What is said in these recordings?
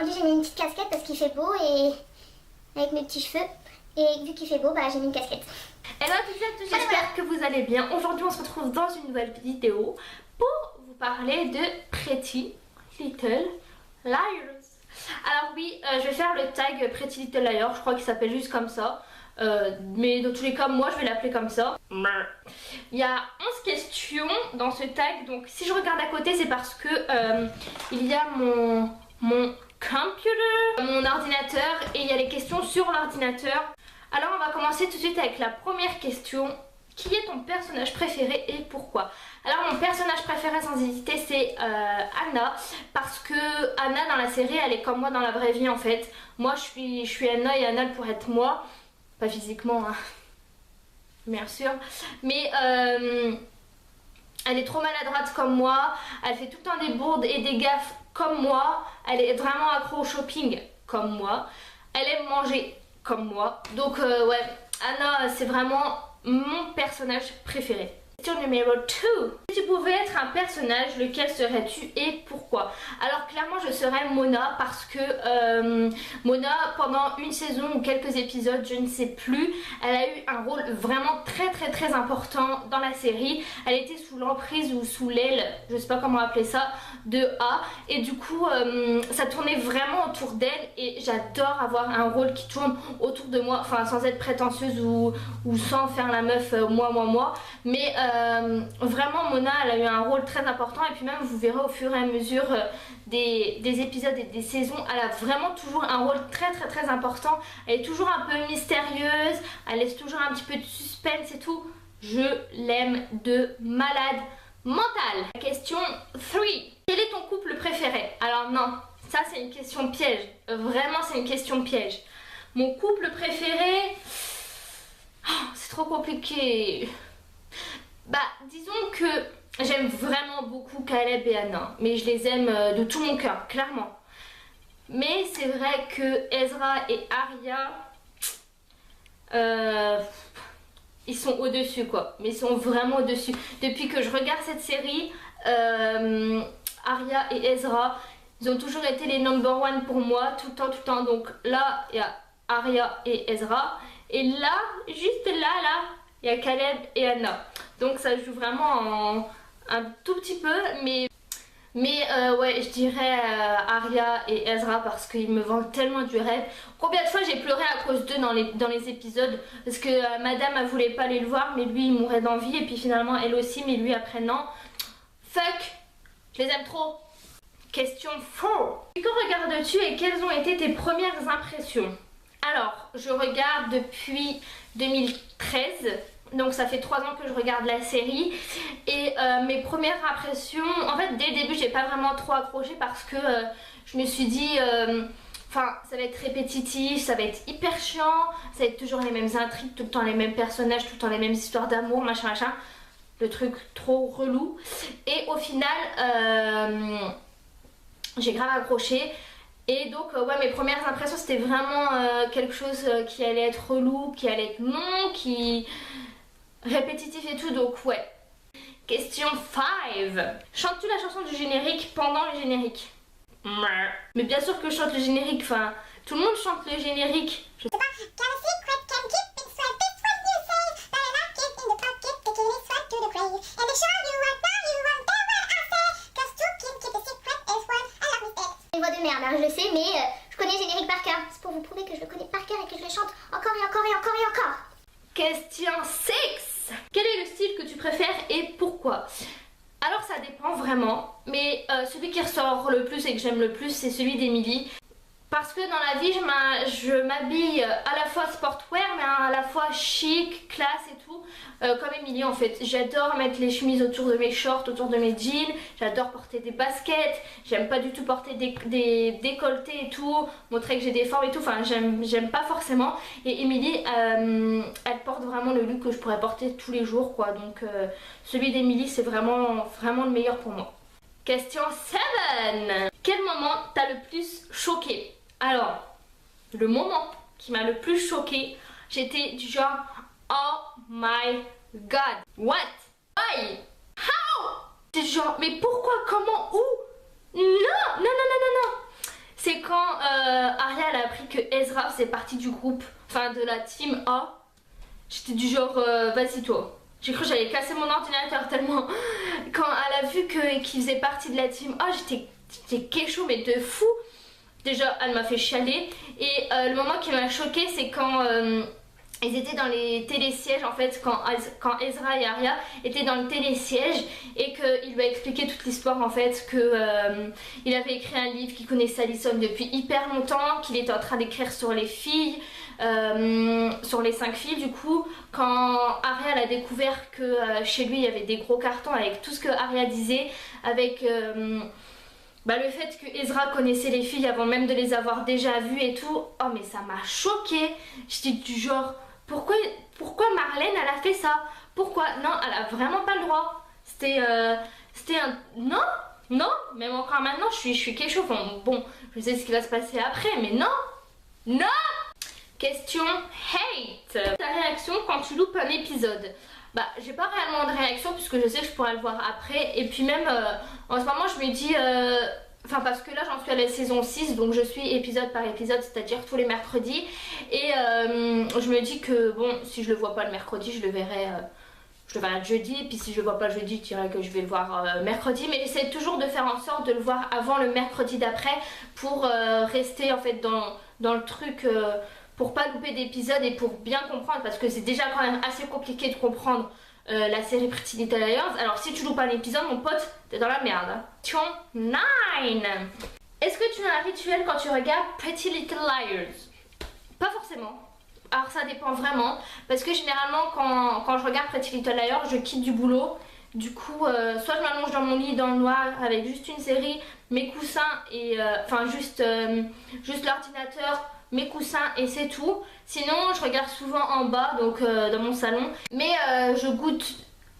aujourd'hui j'ai mis une petite casquette parce qu'il fait beau et avec mes petits cheveux. Et vu qu'il fait beau, bah j'ai mis une casquette. Hello à toutes et à tous, j'espère que vous allez bien. Aujourd'hui on se retrouve dans une nouvelle vidéo pour vous parler de Pretty Little Liars. Alors oui, je vais faire le tag Pretty Little Liars, je crois qu'il s'appelle juste comme ça. Mais dans tous les cas, moi je vais l'appeler comme ça. Il y a 11 questions dans ce tag, donc si je regarde à côté c'est parce que il y a mon computer, mon ordinateur, et il y a les questions sur l'ordinateur. Alors on va commencer tout de suite avec la première question. Qui est ton personnage préféré et pourquoi? Alors mon personnage préféré sans hésiter c'est Anna, parce que Anna dans la série elle est comme moi dans la vraie vie en fait. Moi je suis Anna et Anna elle pourrait être moi. Pas physiquement, hein, bien sûr, mais elle est trop maladroite comme moi, elle fait tout le temps des bourdes et des gaffes comme moi, elle est vraiment accro au shopping comme moi, elle aime manger comme moi, donc ouais, Anna c'est vraiment mon personnage préféré. Question numéro 2. Si tu pouvais être un personnage, lequel serais-tu et pourquoi? Alors clairement je serais Mona, parce que Mona pendant une saison ou quelques épisodes, je ne sais plus, elle a eu un rôle vraiment très important dans la série. Elle était sous l'emprise ou sous l'aile, je sais pas comment appeler ça, de A, et du coup ça tournait vraiment autour d'elle et j'adore avoir un rôle qui tourne autour de moi, enfin sans être prétentieuse ou sans faire la meuf moi, mais vraiment Mona elle a eu un rôle très important, et puis même vous verrez au fur et à mesure des épisodes et des saisons, elle a vraiment toujours un rôle très important. Elle est toujours un peu mystérieuse, elle laisse toujours un petit peu de suspense et tout. Je l'aime de malade mental. Question 3. Quel est ton couple préféré? Alors non, ça c'est une question piège, vraiment c'est une question piège. Mon couple préféré, oh, c'est trop compliqué. Bah disons que j'aime vraiment beaucoup Caleb et Anna, mais je les aime de tout mon cœur, clairement. Mais c'est vrai que Ezra et Arya, ils sont au-dessus quoi, mais ils sont vraiment au-dessus. Depuis que je regarde cette série, Arya et Ezra, ils ont toujours été les number one pour moi, tout le temps. Donc là, il y a Arya et Ezra, et là, juste là, il y a Caleb et Anna. Donc ça joue vraiment un tout petit peu, mais ouais, je dirais Arya et Ezra parce qu'ils me vendent tellement du rêve. Combien de fois j'ai pleuré à cause d'eux dans les épisodes, parce que madame elle voulait pas aller le voir, mais lui il mourait d'envie, et puis finalement elle aussi, mais lui après non. Fuck, je les aime trop. Question 4. Que regardes-tu et quelles ont été tes premières impressions? Alors, je regarde depuis 2013. Donc ça fait 3 ans que je regarde la série, et mes premières impressions, en fait dès le début j'ai pas vraiment trop accroché parce que je me suis dit enfin ça va être répétitif, ça va être hyper chiant, ça va être toujours les mêmes intrigues, tout le temps les mêmes personnages, tout le temps les mêmes histoires d'amour, machin, le truc trop relou. Et au final j'ai grave accroché. Et donc ouais, mes premières impressions c'était vraiment quelque chose qui allait être relou, qui allait être long, qui répétitif et tout, donc ouais. Question 5. Chantes-tu la chanson du générique pendant le générique? Mais bien sûr que je chante le générique, enfin tout le monde chante le générique. Je sais pas. Une voix de merde, hein, je le sais, mais je connais le générique par cœur. C'est pour vous prouver que je le connais par cœur et que je le chante encore et encore et encore et encore. Question 6. Quel est le style que tu préfères et pourquoi? Alors ça dépend vraiment, mais celui qui ressort le plus et que j'aime le plus c'est celui d'Emily. Parce que dans la vie je m'habille à la fois sportwear mais à la fois chic, classe et tout, comme Emily en fait. J'adore mettre les chemises autour de mes shorts, autour de mes jeans, j'adore porter des baskets, j'aime pas du tout porter des décolletés et tout, montrer que j'ai des formes et tout, enfin j'aime pas forcément. Et Emily elle porte vraiment le look que je pourrais porter tous les jours quoi, donc celui d'Emily c'est vraiment le meilleur pour moi. Question 7. Quel moment t'a le plus choqué? Alors, le moment qui m'a le plus choqué, j'étais du genre oh my god, what, why, how? J'étais genre mais pourquoi, comment, où? Non. C'est c'était quand Arya elle a appris que Ezra faisait partie du groupe, enfin de la team A. J'étais du genre, vas-y toi. J'ai cru que j'allais casser mon ordinateur tellement. Quand elle a vu qu'il faisait partie de la team A, j'étais kécho mais de fou. Déjà, elle m'a fait chialer. Et le moment qui m'a choquée, c'est quand ils étaient dans les télésièges, en fait, quand Ezra et Arya étaient dans le télésiège et qu'il lui a expliqué toute l'histoire, en fait, qu'il avait écrit un livre, qu'il connaissait Alicent depuis hyper longtemps, qu'il était en train d'écrire sur les filles, sur les 5 filles. Du coup, quand Arya elle a découvert que chez lui il y avait des gros cartons avec tout ce que Arya disait, avec le fait que Ezra connaissait les filles avant même de les avoir déjà vues et tout, oh mais ça m'a choquée. J'étais du genre, pourquoi Marlène elle a fait ça? Pourquoi? Non, elle a vraiment pas le droit. C'était un... Non, même encore maintenant je suis kécho. Bon, je sais ce qui va se passer après, mais non. Question hate. Ta réaction quand tu loupes un épisode? Bah j'ai pas réellement de réaction puisque je sais que je pourrais le voir après. Et puis même en ce moment je me dis parce que là j'en suis à la saison 6, donc je suis épisode par épisode, c'est-à-dire tous les mercredis. Et je me dis que bon, si je le vois pas le mercredi, je le verrai le jeudi. Et puis si je le vois pas le jeudi, je dirais que je vais le voir mercredi. Mais j'essaie toujours de faire en sorte de le voir avant le mercredi d'après pour rester en fait dans le truc, pour pas louper d'épisodes et pour bien comprendre, parce que c'est déjà quand même assez compliqué de comprendre la série Pretty Little Liars. Alors si tu loupes un épisode, mon pote, t'es dans la merde. Question 9. Est-ce que tu as un rituel quand tu regardes Pretty Little Liars? Pas forcément. Alors ça dépend vraiment, parce que généralement quand je regarde Pretty Little Liars, je quitte du boulot. Du coup, soit je m'allonge dans mon lit dans le noir avec juste une série, mes coussins et juste l'ordinateur, mes coussins et c'est tout. Sinon je regarde souvent en bas, donc dans mon salon. Mais je goûte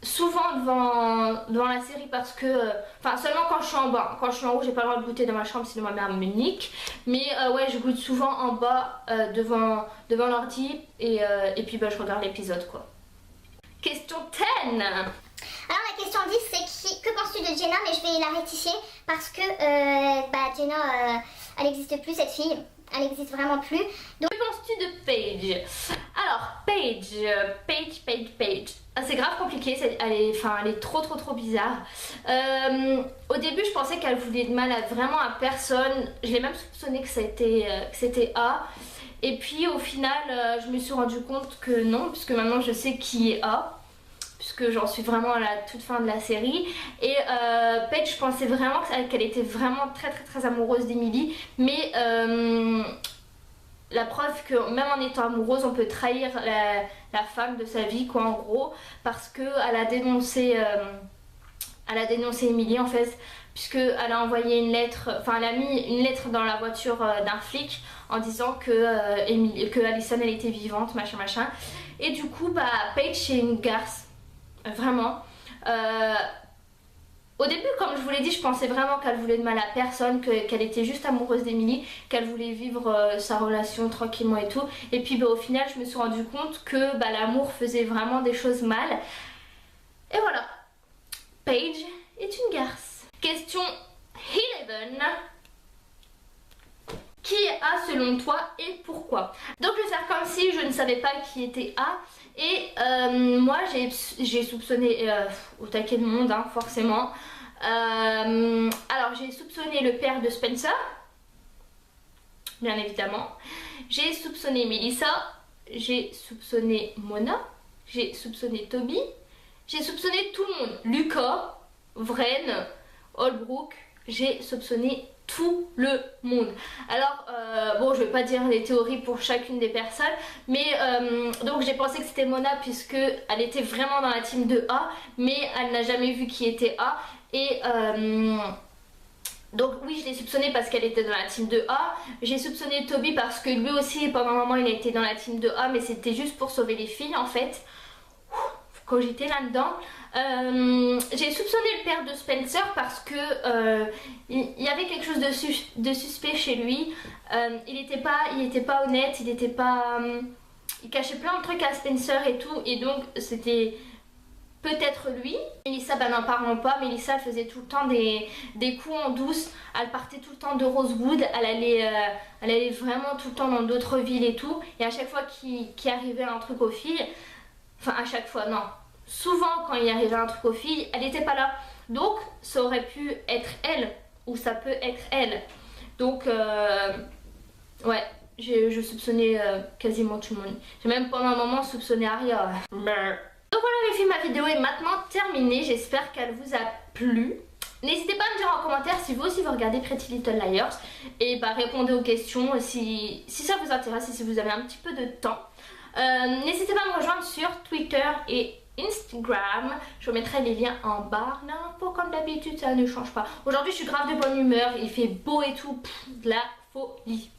souvent devant la série parce que seulement quand je suis en bas. Quand je suis en haut j'ai pas le droit de goûter dans ma chambre sinon ma mère me nique. Mais ouais, je goûte souvent en bas devant l'ordi et puis je regarde l'épisode quoi. Question 10. Alors la question 10 c'est que penses-tu de Jenna, mais je vais la rectifier parce que Jenna elle n'existe plus, cette fille. Elle n'existe vraiment plus. Donc, que penses-tu de Paige? Alors, Paige. Ah, c'est grave compliqué, elle est trop bizarre. Au début, je pensais qu'elle voulait de mal vraiment à personne. Je l'ai même soupçonné que c'était A. Et puis, au final, je me suis rendu compte que non, puisque maintenant je sais qui est A. Puisque j'en suis vraiment à la toute fin de la série. Et Paige, je pensais vraiment qu'elle était vraiment très amoureuse d'Emily. Mais la preuve que même en étant amoureuse, on peut trahir la femme de sa vie, quoi, en gros. Parce qu'elle a dénoncé Emily, en fait. Puisqu'elle a envoyé une lettre, elle a mis une lettre dans la voiture d'un flic en disant que Alicent elle était vivante, machin. Et du coup, Paige c'est une garce. Vraiment. Au début, comme je vous l'ai dit, je pensais vraiment qu'elle voulait de mal à personne, qu'elle était juste amoureuse d'Emily, qu'elle voulait vivre sa relation tranquillement et tout. Et puis au final, je me suis rendu compte que l'amour faisait vraiment des choses mal. Et voilà. Paige est une garce. Question 11. Qui est A selon toi et pourquoi? Donc je vais faire comme si je ne savais pas qui était A. Et moi j'ai soupçonné au taquet de monde, hein, forcément. Alors j'ai soupçonné le père de Spencer, bien évidemment. J'ai soupçonné Melissa, j'ai soupçonné Mona, j'ai soupçonné Toby, j'ai soupçonné tout le monde. Lucas, Vren, Holbrook, j'ai soupçonné tout le monde. Alors bon, je vais pas dire des théories pour chacune des personnes, mais donc j'ai pensé que c'était Mona puisque elle était vraiment dans la team de A, mais elle n'a jamais vu qui était A. Et donc oui, je l'ai soupçonné parce qu'elle était dans la team de A. J'ai soupçonné Toby parce que lui aussi pendant un moment il était dans la team de A, mais c'était juste pour sauver les filles en fait. Quand j'étais là-dedans, j'ai soupçonné le père de Spencer parce que il y avait quelque chose de suspect chez lui. Il était pas honnête, il cachait plein de trucs à Spencer et tout, et donc c'était peut-être lui. Mélissa, bah n'en parlons pas. Mélissa, elle faisait tout le temps des coups en douce. Elle partait tout le temps de Rosewood. Elle allait vraiment tout le temps dans d'autres villes et tout. Et à chaque fois qu'il arrivait un truc aux filles, enfin à chaque fois, non. Souvent quand il arrivait un truc aux filles, elle n'était pas là. Donc ça aurait pu être elle. Ou ça peut être elle. Donc ouais, je soupçonnais quasiment tout le monde. J'ai même pendant un moment soupçonné Aria. Donc voilà les filles, ma vidéo est maintenant terminée. J'espère qu'elle vous a plu. N'hésitez pas à me dire en commentaire si vous aussi vous regardez Pretty Little Liars. Et bah répondez aux questions si ça vous intéresse et si vous avez un petit peu de temps. N'hésitez pas à me rejoindre sur Twitter et Instagram. Je vous mettrai les liens en barre d'infos comme d'habitude, ça ne change pas. Aujourd'hui je suis grave de bonne humeur, il fait beau et tout, de la folie.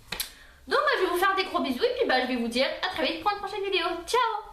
Donc bah, je vais vous faire des gros bisous et puis bah, je vais vous dire à très vite pour une prochaine vidéo. Ciao!